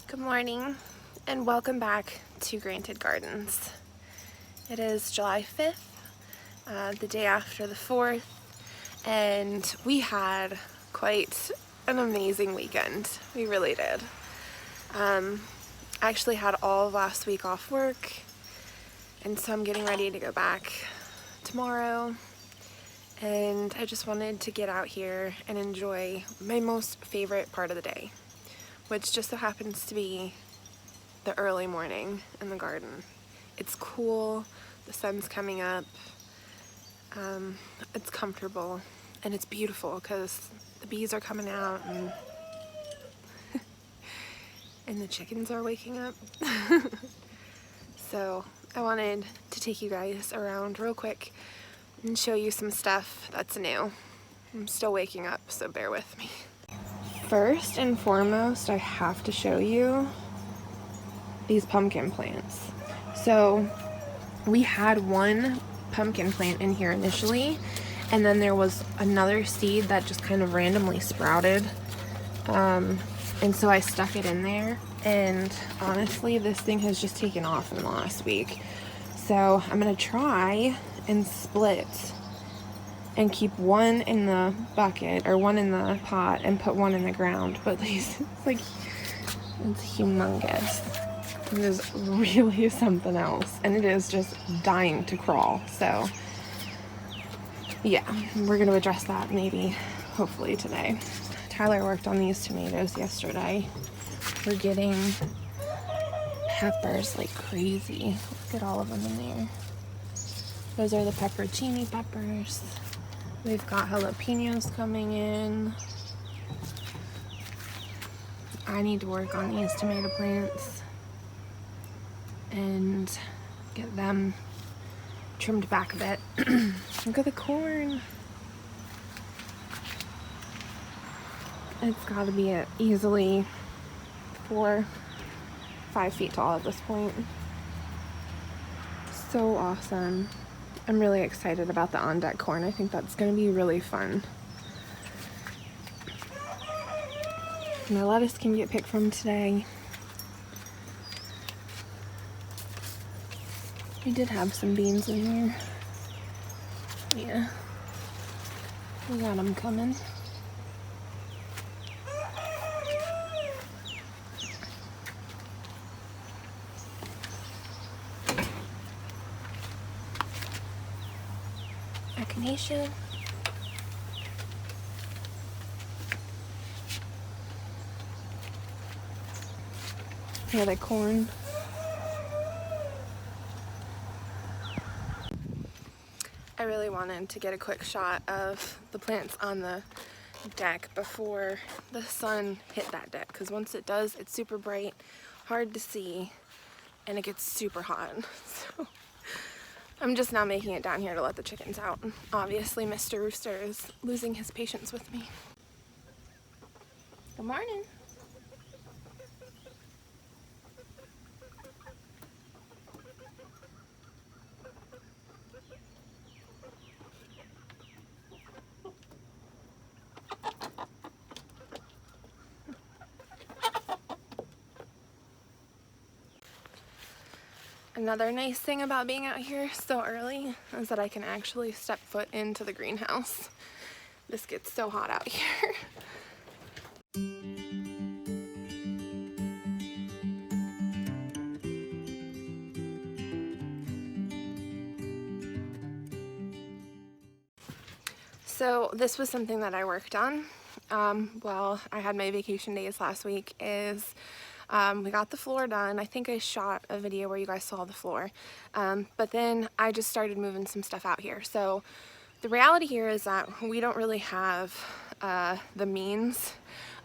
Good morning and welcome back to Granted Gardens. It is July 5th, the day after the 4th, and we had quite an amazing weekend. We really did. I actually had all of last week off work, and so I'm getting ready to go back tomorrow, and I just wanted to get out here and enjoy my most favorite part of the day, which just so happens to be the early morning in the garden. It's cool, the sun's coming up, it's comfortable, and it's beautiful because the bees are coming out and and the chickens are waking up. So I wanted to take you guys around real quick and show you some stuff that's new. I'm still waking up, so bear with me. First and foremost, I have to show you these pumpkin plants. So we had one pumpkin plant in here initially, and then there was another seed that just kind of randomly sprouted. And so I stuck it in there, and honestly, this thing has just taken off in the last week. So I'm gonna try and split and keep one in the bucket or one in the pot and put one in the ground. But it's like, it's humongous. It is really something else, and it is just dying to crawl. So yeah, we're gonna address that maybe, hopefully today. Tyler worked on these tomatoes yesterday. We're getting peppers like crazy. Look at all of them in there. Those are the pepperoncini peppers. We've got jalapenos coming in. I need to work on these tomato plants and get them trimmed back a bit. Look at the corn. It's got to be easily 4-5 feet tall at this point. So awesome. I'm really excited about the on-deck corn. I think that's going to be really fun. My lettuce can get picked from today. We did have some beans in here. Yeah. We got them coming. Echinacea. Here, the corn. I really wanted to get a quick shot of the plants on the deck before the sun hit that deck, because once it does, it's super bright, hard to see, and it gets super hot. So I'm just now making it down here to let the chickens out. Obviously, Mr. Rooster is losing his patience with me. Good morning. Another nice thing about being out here so early is that I can actually step foot into the greenhouse. This gets so hot out here. So this was something that I worked on while I had my vacation days last week. We got the floor done. I think I shot a video where you guys saw the floor, but then I just started moving some stuff out here. So the reality here is that we don't really have the means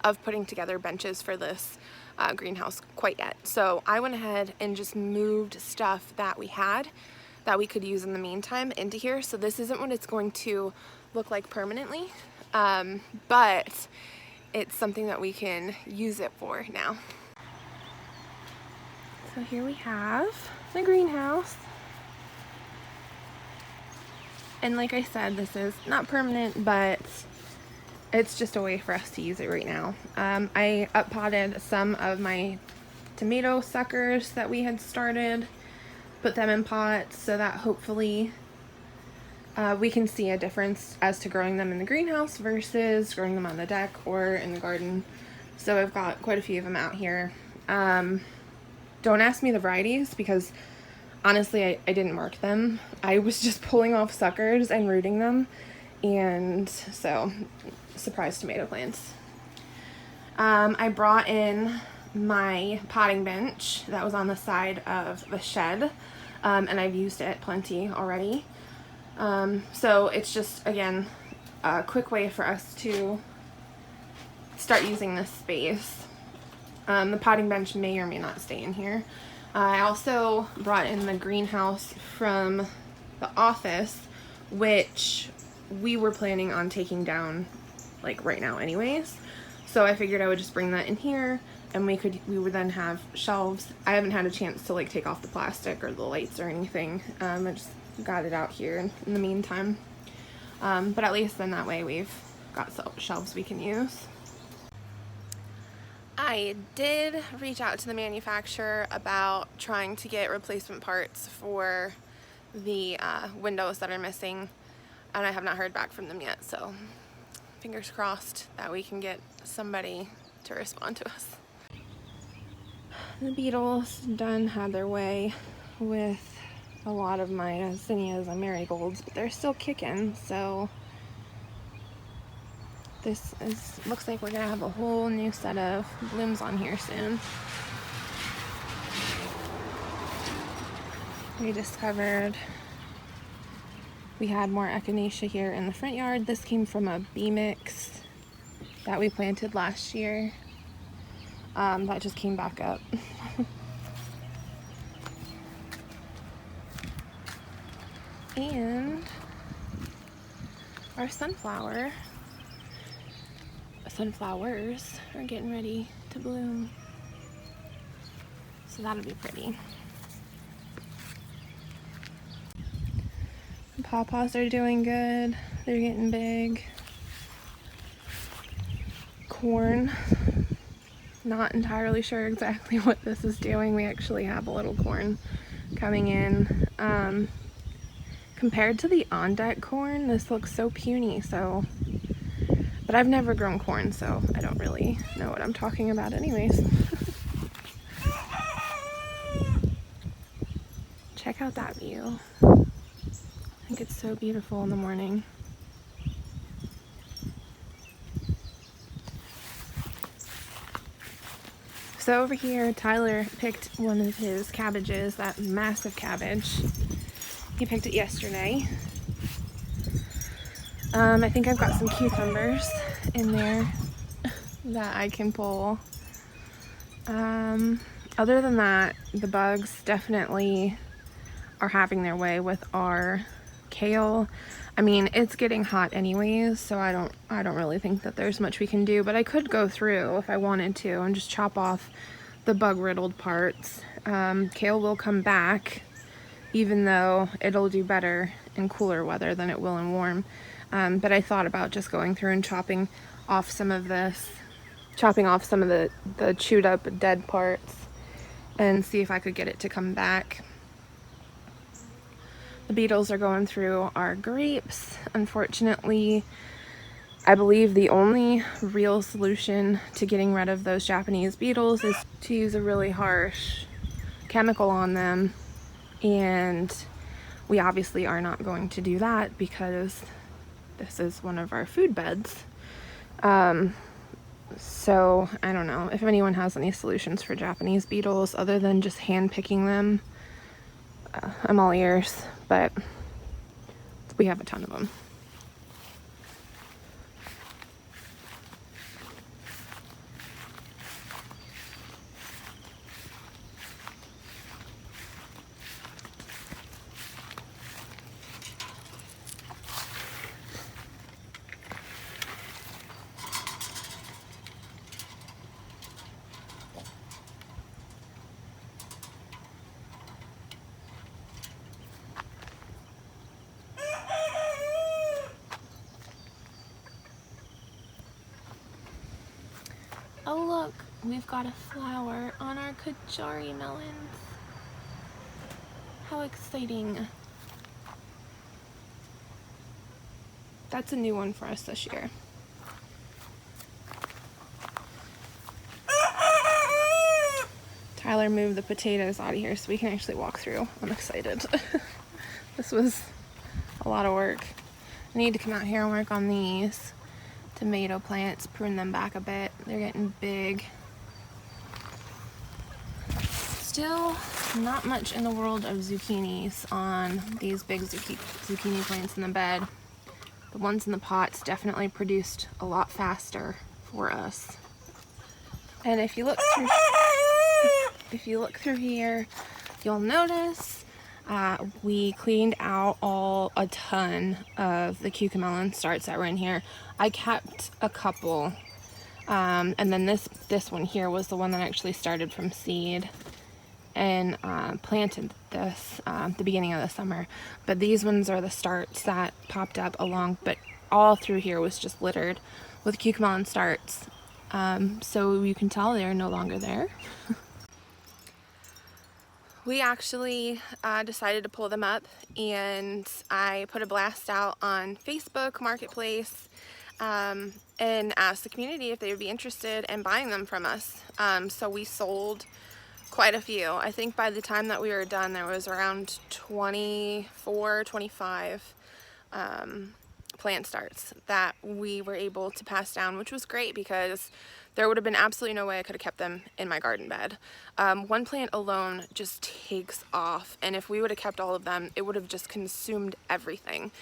of putting together benches for this greenhouse quite yet. So I went ahead and just moved stuff that we had that we could use in the meantime into here. So this isn't what it's going to look like permanently, but it's something that we can use it for now. So here we have the greenhouse. And like I said, this is not permanent, but it's just a way for us to use it right now. I up potted some of my tomato suckers that we had started, put them in pots so that hopefully we can see a difference as to growing them in the greenhouse versus growing them on the deck or in the garden. So I've got quite a few of them out here. Don't ask me the varieties because honestly I didn't mark them. I was just pulling off suckers and rooting them, and so surprise tomato plants. I brought in my potting bench that was on the side of the shed, and I've used it plenty already. So it's just, again, a quick way for us to start using this space. The potting bench may or may not stay in here. I also brought in the greenhouse from the office, which we were planning on taking down like right now anyways. So I figured I would just bring that in here, and we would then have shelves. I haven't had a chance to like take off the plastic or the lights or anything. I just got it out here in the meantime. But at least then that way we've got shelves we can use. I did reach out to the manufacturer about trying to get replacement parts for the windows that are missing, and I have not heard back from them yet, so fingers crossed that we can get somebody to respond to us. The beetles done had their way with a lot of my zinnias and marigolds, but they're still kicking, so looks like we're gonna have a whole new set of blooms on here soon. We discovered we had more echinacea here in the front yard. This came from a bee mix that we planted last year. That just came back up. And our sunflowers are getting ready to bloom. So that'll be pretty. The pawpaws are doing good. They're getting big. Corn. Not entirely sure exactly what this is doing. We actually have a little corn coming in. Compared to the on-deck corn, this looks so puny, but I've never grown corn, so I don't really know what I'm talking about anyways. Check out that view. I think it's so beautiful in the morning. So over here, Tyler picked one of his cabbages, that massive cabbage. He picked it yesterday. I think I've got some cucumbers in there that I can pull. Other than that, the bugs definitely are having their way with our kale. I mean, it's getting hot anyways, so I don't really think that there's much we can do, but I could go through if I wanted to and just chop off the bug-riddled parts. Kale will come back, even though it'll do better in cooler weather than it will in warm. But I thought about just going through and chopping off some of the chewed up dead parts and see if I could get it to come back. The beetles are going through our grapes. Unfortunately, I believe the only real solution to getting rid of those Japanese beetles is to use a really harsh chemical on them, and we obviously are not going to do that because this is one of our food beds. So I don't know if anyone has any solutions for Japanese beetles other than just hand picking them. I'm all ears, but we have a ton of them. we've got a flower on our Kajari melons. How exciting. That's a new one for us this year. Tyler moved the potatoes out of here so we can actually walk through. I'm excited. This was a lot of work. I need to come out here and work on these tomato plants, prune them back a bit. They're getting big. Still not much in the world of zucchinis on these big zucchini plants in the bed. The ones in the pots definitely produced a lot faster for us. And if you look through here, you'll notice we cleaned out a ton of the cucamelon starts that were in here. I kept a couple, and then this one here was the one that actually started from seed and planted this the beginning of the summer. But these ones are the starts that popped up along, but all through here was just littered with cucamelon starts. So you can tell they're no longer there. We actually decided to pull them up, and I put a blast out on Facebook Marketplace and asked the community if they would be interested in buying them from us. So we sold quite a few. I think by the time that we were done, there was around 24, 25 plant starts that we were able to pass down, which was great because there would have been absolutely no way I could have kept them in my garden bed. One plant alone just takes off, and if we would have kept all of them, it would have just consumed everything.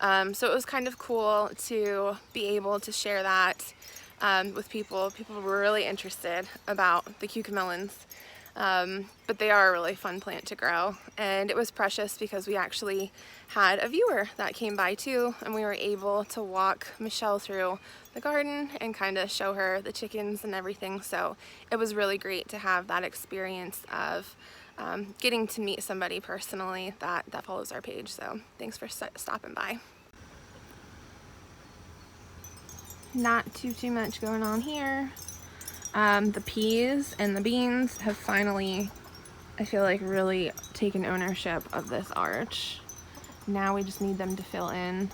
So it was kind of cool to be able to share that with people. People were really interested about the cucamelons. But they are a really fun plant to grow, and it was precious because we actually had a viewer that came by too, and we were able to walk Michelle through the garden and kind of show her the chickens and everything. So it was really great to have that experience of getting to meet somebody personally that follows our page. So thanks for stopping by. Not too much going on here. The peas and the beans have finally, I feel like, really taken ownership of this arch. Now we just need them to fill in.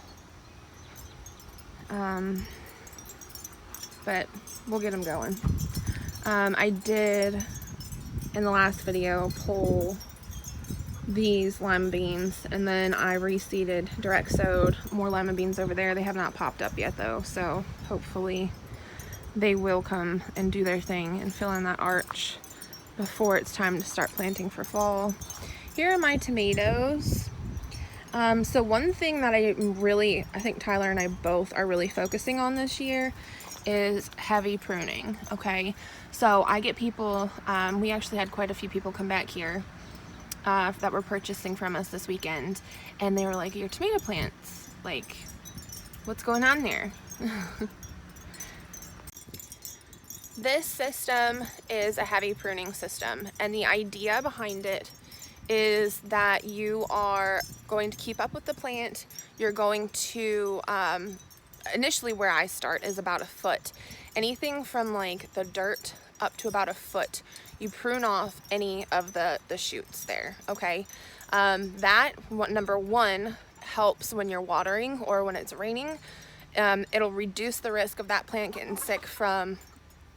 But we'll get them going. I did, in the last video, pull these lima beans, and then I reseeded, direct sowed more lima beans over there. They have not popped up yet though, so hopefully they will come and do their thing and fill in that arch before it's time to start planting for fall. Here are my tomatoes. So one thing that I think Tyler and I both are really focusing on this year is heavy pruning, okay? So I get people, we actually had quite a few people come back here that were purchasing from us this weekend, and they were like, your tomato plants, like, what's going on there? This system is a heavy pruning system, and the idea behind it is that you are going to keep up with the plant. You're going to, initially where I start is about 1 foot. Anything from like the dirt up to about 1 foot, you prune off any of the shoots there, okay? Number one, helps when you're watering or when it's raining. It'll reduce the risk of that plant getting sick from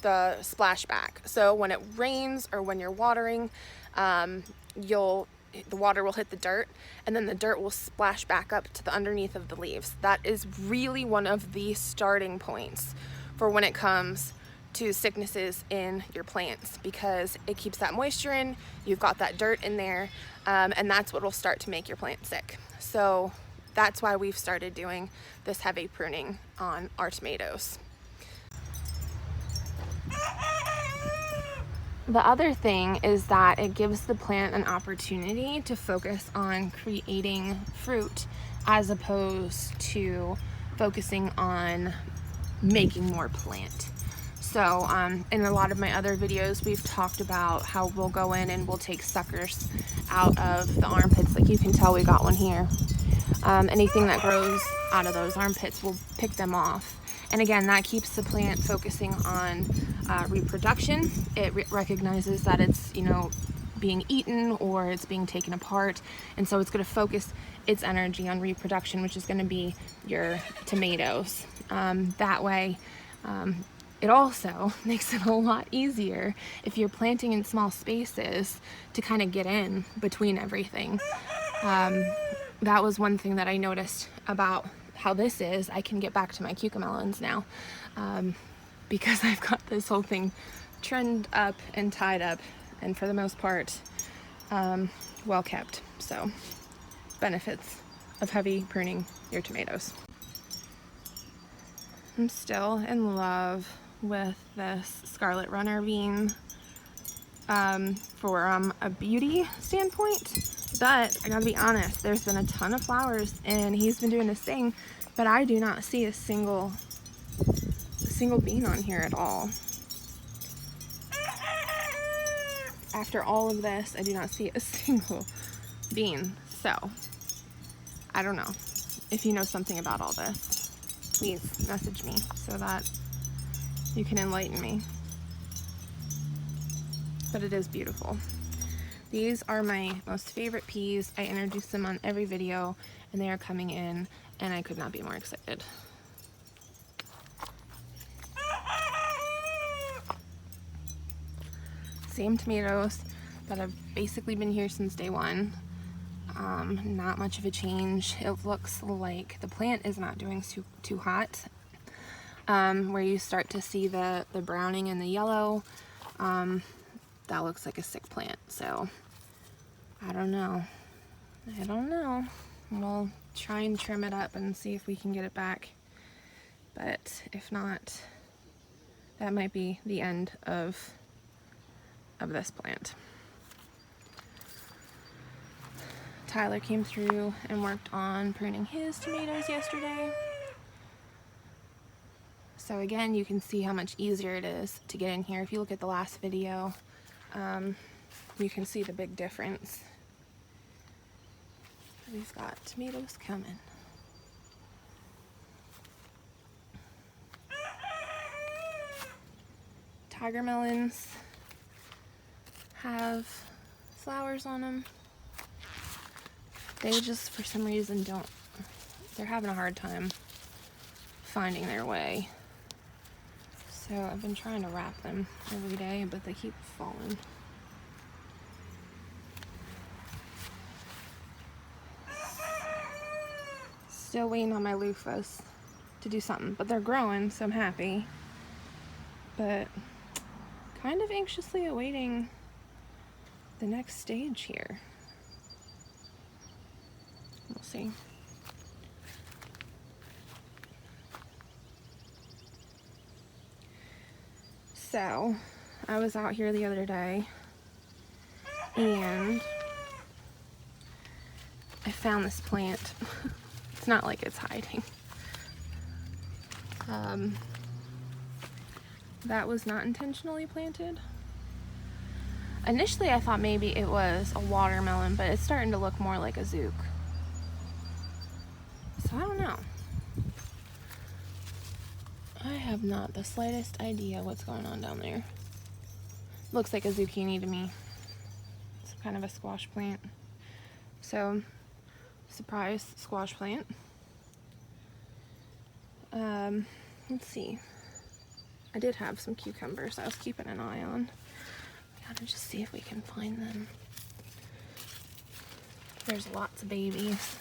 the splashback. So when it rains or when you're watering, the water will hit the dirt, and then the dirt will splash back up to the underneath of the leaves. That is really one of the starting points for when it comes to sicknesses in your plants, because it keeps that moisture in, you've got that dirt in there, and that's what will start to make your plant sick. So that's why we've started doing this heavy pruning on our tomatoes. The other thing is that it gives the plant an opportunity to focus on creating fruit as opposed to focusing on making more plant. So in a lot of my other videos, we've talked about how we'll go in and we'll take suckers out of the armpits. Like you can tell we got one here. Anything that grows out of those armpits, we'll pick them off. And again, that keeps the plant focusing on reproduction. It recognizes that it's, you know, being eaten or it's being taken apart, and so it's going to focus its energy on reproduction, which is going to be your tomatoes. That way, it also makes it a lot easier if you're planting in small spaces to kind of get in between everything. That was one thing that I noticed about how this is. I can get back to my cucamelons now because I've got this whole thing trimmed up and tied up, and for the most part well kept. So benefits of heavy pruning your tomatoes. I'm still in love with this Scarlet Runner bean for a beauty standpoint. But I gotta be honest, there's been a ton of flowers and he's been doing his thing, but I do not see a single bean on here at all. After all of this, I do not see a single bean. So, I don't know. If you know something about all this, please message me so that you can enlighten me. But it is beautiful. These are my most favorite peas. I introduce them on every video and they are coming in and I could not be more excited. Same tomatoes that have basically been here since day one. Not much of a change. It looks like the plant is not doing too hot. Where you start to see the browning and the yellow, that looks like a sick plant. So I don't know. We'll try and trim it up and see if we can get it back. But if not, that might be the end of this plant. Tyler came through and worked on pruning his tomatoes yesterday. So again, you can see how much easier it is to get in here. If you look at the last video, you can see the big difference. We've got tomatoes coming. Tiger melons have flowers on them. They just, for some reason, they're having a hard time finding their way. So I've been trying to wrap them every day, but they keep falling. Still waiting on my loofahs to do something, but they're growing, so I'm happy. But kind of anxiously awaiting the next stage here. We'll see. So, I was out here the other day and I found this plant. It's not like it's hiding. That was not intentionally planted. Initially I thought maybe it was a watermelon, but it's starting to look more like a zook. So I don't know. I have not the slightest idea what's going on down there. Looks like a zucchini to me. It's kind of a squash plant. So, surprise squash plant. Let's see. I did have some cucumbers I was keeping an eye on. We gotta just see if we can find them. There's lots of babies.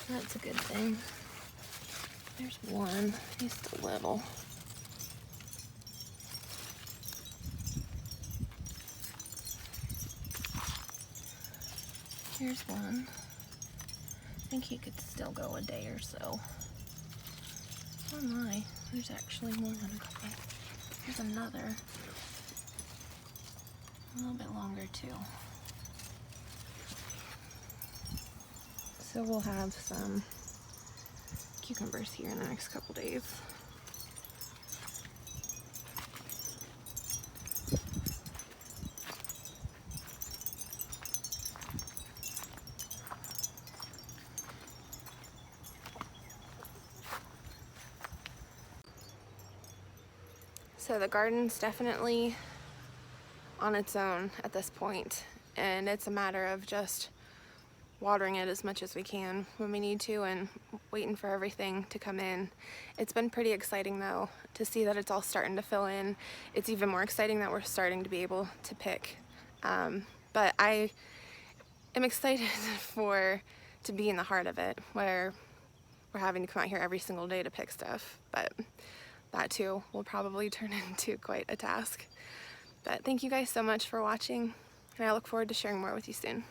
That's a good thing. There's one. He's still little. Here's one. I think he could still go a day or so. Oh my, there's actually more than a couple. Here's another. A little bit longer too. So we'll have some cucumbers here in the next couple days. So the garden's definitely on its own at this point, and it's a matter of just watering it as much as we can when we need to and waiting for everything to come in. It's been pretty exciting though to see that it's all starting to fill in. It's even more exciting that we're starting to be able to pick. But I am excited to be in the heart of it, where we're having to come out here every single day to pick stuff. But that too will probably turn into quite a task. But thank you guys so much for watching, and I look forward to sharing more with you soon.